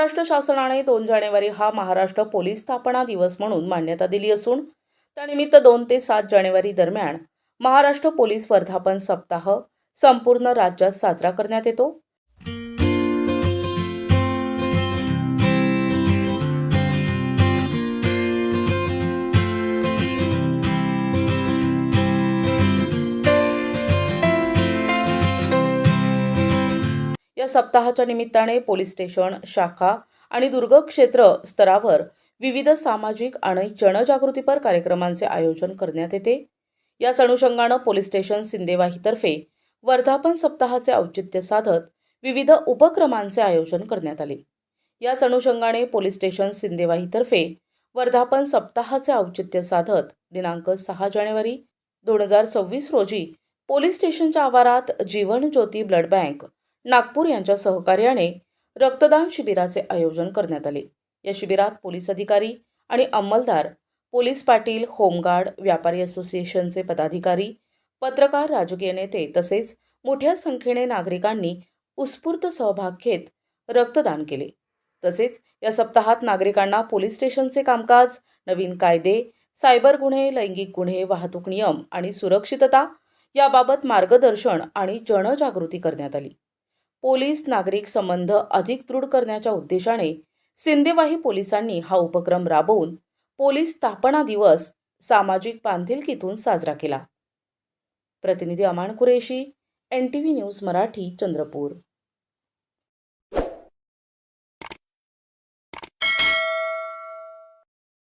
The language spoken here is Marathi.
महाराष्ट्र शासनाने 2 जानेवारी हा महाराष्ट्र पोलीस स्थापना दिवस म्हणून मान्यता दिली असून त्यानिमित्त 2 ते 7 जानेवारी दरम्यान महाराष्ट्र पोलीस वर्धापन सप्ताह संपूर्ण राज्यात साजरा करण्यात येतो। या सप्ताहाच्या निमित्ताने पोलीस स्टेशन, शाखा आणि दुर्ग क्षेत्र स्तरावर विविध सामाजिक आणि जनजागृतीपर कार्यक्रमांचे आयोजन करण्यात येते। याच अनुषंगाने पोलीस स्टेशन सिंदेवाहीतर्फे वर्धापन सप्ताहाचे औचित्य साधत विविध उपक्रमांचे आयोजन करण्यात आले। याच अनुषंगाने पोलीस स्टेशन सिंदेवाहीतर्फे वर्धापन सप्ताहाचे औचित्य साधत दिनांक 6 जानेवारी 2026 रोजी पोलीस स्टेशनच्या आवारात जीवन ज्योती ब्लड बँक नागपूर यांच्या सहकार्याने रक्तदान शिबिराचे आयोजन करण्यात आले। या शिबिरात पोलीस अधिकारी आणि अंमलदार, पोलीस पाटील, होमगार्ड, व्यापारी असोसिएशनचे पदाधिकारी, पत्रकार, राजकीय नेते तसेच मोठ्या संख्येने नागरिकांनी उत्स्फूर्त सहभाग घेत रक्तदान केले। तसेच या सप्ताहात नागरिकांना पोलीस स्टेशनचे कामकाज, नवीन कायदे, सायबर गुन्हे, लैंगिक गुन्हे, वाहतूक नियम आणि सुरक्षितता याबाबत मार्गदर्शन आणि जनजागृती करण्यात आली। पोलीस नागरिक संबंध अधिक दृढ करण्याच्या उद्देशाने सिंदेवाही पोलिसांनी हा उपक्रम राबवून पोलीस स्थापना दिवस सामाजिक बांधिलकीतून साजरा केला। प्रतिनिधी अमान कुरेशी, NTV न्यूज मराठी, चंद्रपूर।